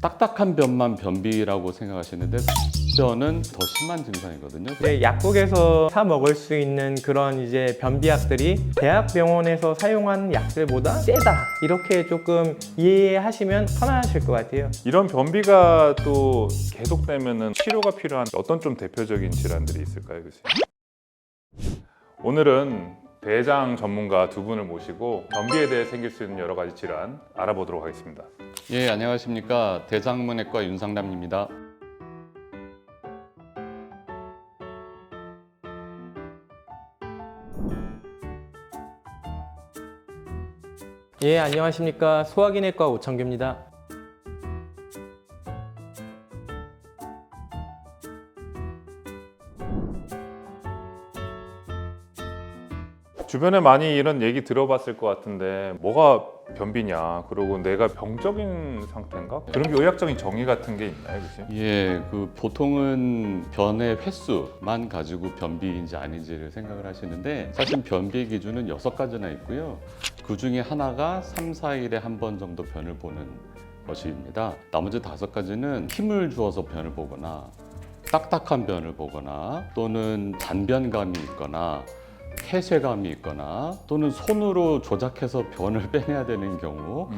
딱딱한 변만 변비라고 생각하시는데 변은 더 심한 증상이거든요. 이제 약국에서 사 먹을 수 있는 그런 이제 변비약들이 대학병원에서 사용하는 약들보다 세다, 이렇게 조금 이해하시면 편하실 것 같아요. 이런 변비가 또 계속되면은 치료가 필요한 어떤 좀 대표적인 질환들이 있을까요, 교수님? 오늘은 대장 전문가 두 분을 모시고 변비에 대해 생길 수 있는 여러 가지 질환 알아보도록 하겠습니다. 예, 안녕하십니까. 대장문외과 윤상남입니다. 예, 안녕하십니까. 소화기내과 오창규입니다. 주변에 많이 이런 얘기 들어봤을 것 같은데 뭐가 변비냐, 그리고 내가 병적인 상태인가? 그런 게 의학적인 정의 같은 게 있나요, 교수님? 예, 보통은 변의 횟수만 가지고 변비인지 아닌지를 생각을 하시는데 사실 변비의 기준은 6가지나 있고요. 그 중에 하나가 3, 4일에 한 번 정도 변을 보는 것입니다. 나머지 5가지는 힘을 주어서 변을 보거나 딱딱한 변을 보거나 또는 잔변감이 있거나 폐쇄감이 있거나 또는 손으로 조작해서 변을 빼내야 되는 경우,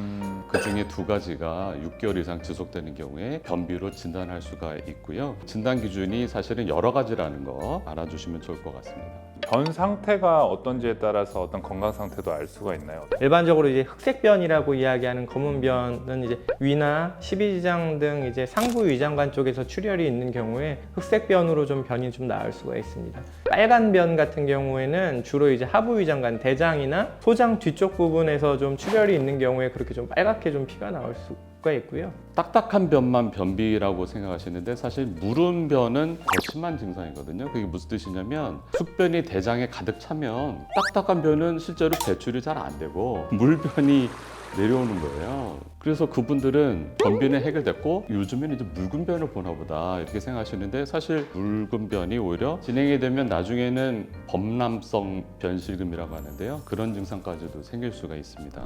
그 중에 2가지가 6개월 이상 지속되는 경우에 변비로 진단할 수가 있고요. 진단 기준이 사실은 여러 가지라는 거 알아주시면 좋을 것 같습니다. 변 상태가 어떤지에 따라서 어떤 건강 상태도 알 수가 있나요? 일반적으로 이제 흑색변이라고 이야기하는 검은 변은 이제 위나 십이지장 등 이제 상부 위장관 쪽에서 출혈이 있는 경우에 흑색변으로 좀 변이 좀 나을 수가 있습니다. 빨간 변 같은 경우에는 주로 이제 하부 위장관, 대장이나 소장 뒤쪽 부분에서 좀 출혈이 있는 경우에 그렇게 좀 빨갛게 좀 피가 나올 수가 있고요. 딱딱한 변만 변비라고 생각하시는데 사실 무른 변은 더 심한 증상이거든요. 그게 무슨 뜻이냐면 숙변이 대장에 가득 차면 딱딱한 변은 실제로 배출이 잘 안 되고 물변이 내려오는 거예요. 그래서 그분들은 변비는 해결됐고 요즘에는 이제 묽은 변을 보나 보다 이렇게 생각하시는데 사실 묽은 변이 오히려 진행이 되면 나중에는 범람성 변실금이라고 하는데요. 그런 증상까지도 생길 수가 있습니다.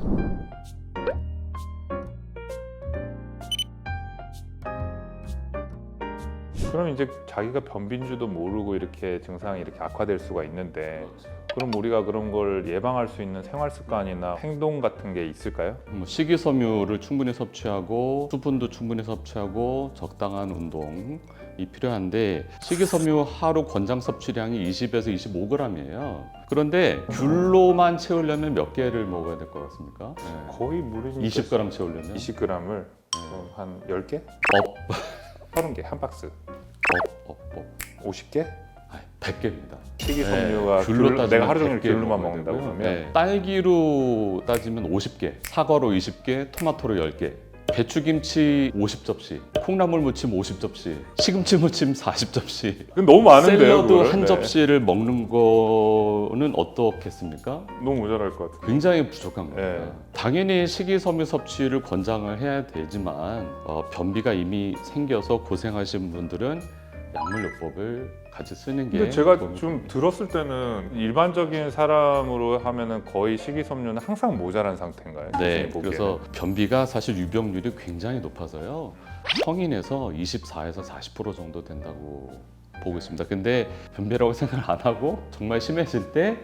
그럼 이제 자기가 변비인 줄도 모르고 이렇게 증상이 이렇게 악화될 수가 있는데, 그럼 우리가 그런 걸 예방할 수 있는 생활 습관이나 행동 같은 게 있을까요? 식이섬유를 충분히 섭취하고 수분도 충분히 섭취하고 적당한 운동이 필요한데 식이섬유 하루 권장 섭취량이 20에서 25g이에요. 그런데 귤로만 채우려면 몇 개를 먹어야 될 것 같습니까? 네. 거의 무리니까 20g 채우려면 20g을 한 10개? 업, 30개, 한 박스. 50개? 100개입니다. 식이섬유가 귤로 따지면 내가 하루 종일 100개 귤로만 먹어야 먹는다고 되고요. 그러면 딸기로 따지면 50개, 사과로 20개, 토마토로 10개, 배추김치 50접시, 콩나물 무침 50접시, 시금치 무침 40접시. 그건 너무 많은데요. 샐러드 그거는? 한 네. 접시를 먹는 거는 어떻겠습니까? 너무 모자랄 것 같아요. 굉장히 부족한 겁니다. 네. 당연히 식이섬유 섭취를 권장을 해야 되지만 변비가 이미 생겨서 고생하신 분들은 약물요법을 같이 쓰는 게 근데 제가 도움이 좀 됩니다. 들었을 때는 일반적인 사람으로 하면은 거의 식이섬유는 항상 모자란 상태인가요? 네, 교수님 보기에는? 그래서 변비가 사실 유병률이 굉장히 높아서요. 성인에서 24에서 40% 정도 된다고 보고 있습니다. 근데 변비라고 생각을 안 하고 정말 심해질 때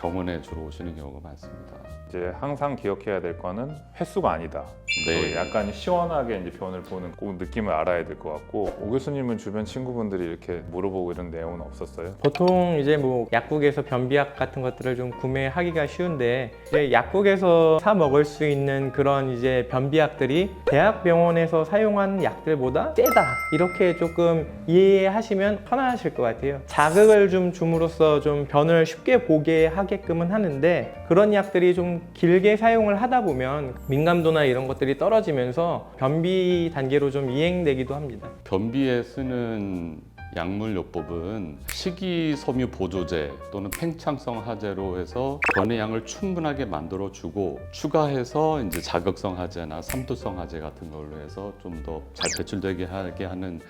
병원에 주로 오시는 경우가 많습니다. 이제 항상 기억해야 될 거는 횟수가 아니다. 네. 약간 시원하게 이제 변을 보는 그 느낌을 알아야 될 것 같고, 오 교수님은 주변 친구분들이 이렇게 물어보고 이런 내용은 없었어요? 보통 이제 뭐 약국에서 변비약 같은 것들을 좀 구매하기가 쉬운데 이제 약국에서 사 먹을 수 있는 그런 이제 변비약들이 대학병원에서 사용하는 약들보다 세다, 이렇게 조금 이해하시면 편하실 것 같아요. 자극을 좀 줌으로써 좀 변을 쉽게 보게 하게끔은 하는데 그런 약들이 좀 길게 사용을 하다 보면 민감도나 이런 것들이 떨어지면서 변비 단계로 좀 이행되기도 합니다. 변비에 쓰는 약물요법은 식이섬유 보조제 또는 팽창성 하제로 해서 변의 양을 충분하게 만들어주고 추가해서 이제 자극성 하제나 삼투성 하제 같은 걸로 해서 좀 더 잘 배출되게 하게 하는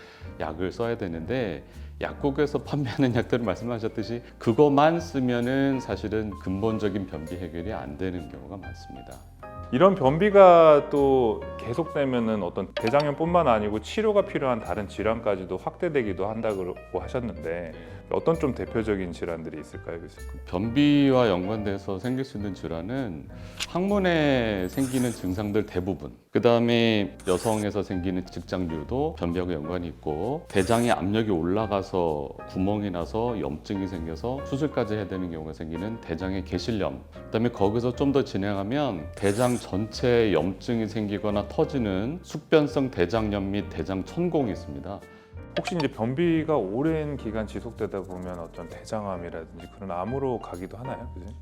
약을 써야 되는데 약국에서 판매하는 약들을 말씀하셨듯이 그것만 쓰면은 사실은 근본적인 변비 해결이 안 되는 경우가 많습니다. 이런 변비가 또 계속되면은 어떤 대장염뿐만 아니고 치료가 필요한 다른 질환까지도 확대되기도 한다고 하셨는데 어떤 좀 대표적인 질환들이 있을까요, 교수님? 변비와 연관돼서 생길 수 있는 질환은 항문에 생기는 증상들 대부분, 그 다음에 여성에서 생기는 직장류도 변비하고 연관이 있고, 대장의 압력이 올라가서 구멍이 나서 염증이 생겨서 수술까지 해야 되는 경우가 생기는 대장의 개실염, 그 다음에 거기서 좀 더 진행하면 대장 전체에 염증이 생기거나 터지는 숙변성 대장염 및 대장 천공이 있습니다. 혹시 이제 변비가 오랜 기간 지속되다 보면 어떤 대장암이라든지 그런 암으로 가기도 하나요, 교수님?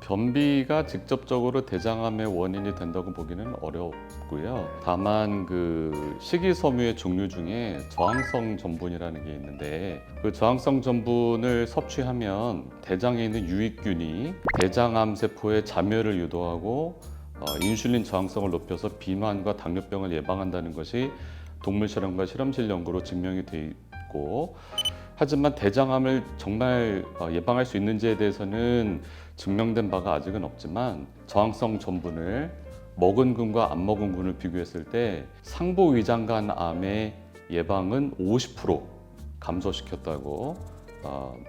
변비가 직접적으로 대장암의 원인이 된다고 보기는 어렵고요. 다만 그 식이섬유의 종류 중에 저항성 전분이라는 게 있는데, 그 저항성 전분을 섭취하면 대장에 있는 유익균이 대장암 세포의 자멸을 유도하고 인슐린 저항성을 높여서 비만과 당뇨병을 예방한다는 것이 동물 실험과 실험실 연구로 증명이 돼 있고, 하지만 대장암을 정말 예방할 수 있는지에 대해서는 증명된 바가 아직은 없지만, 저항성 전분을 먹은 균과 안 먹은 균을 비교했을 때 상부 위장관 암의 예방은 50% 감소시켰다고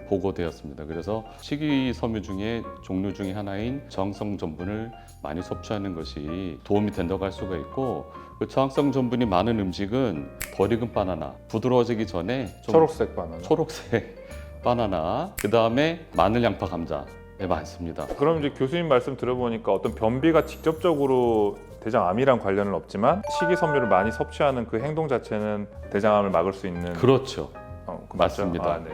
보고되었습니다. 그래서 식이섬유 중에 종류 중에 하나인 저항성 전분을 많이 섭취하는 것이 도움이 된다고 할 수가 있고, 그 저항성 전분이 많은 음식은 덜 익은 바나나, 부드러워지기 전에 좀 초록색 바나나. 초록색 바나나, 그 다음에 마늘, 양파, 감자 많습니다. 그럼 이제 교수님 말씀 들어보니까 어떤 변비가 직접적으로 대장암이랑 관련은 없지만 식이섬유를 많이 섭취하는 그 행동 자체는 대장암을 막을 수 있는 그렇죠. 맞죠? 맞습니다. 네.